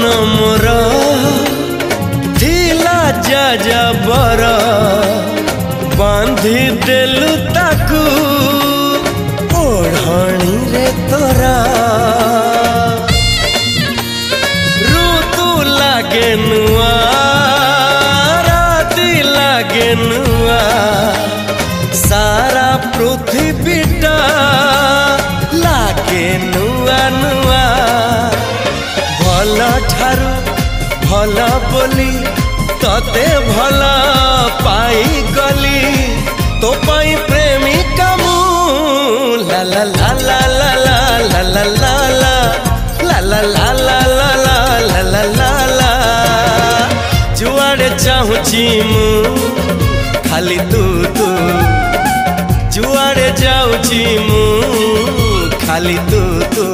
मोर थिला जा बर बांधी देलु ताकू ओढ़णी रे तोरा ऋतु लागे नुआ राति लागे नुआ सारा पृथ्वीटा लागे नुआ नुआ भल ठारू भल बोली तते भल पाई गली तो पाई प्रेमिका मु ला ला ला ला ला ला ला ला ला ला ला ला ला ला ला ला ला जुआड़े चाहूची मु खाली तू तू जुआड़े जाऊची मु खाली तू तू।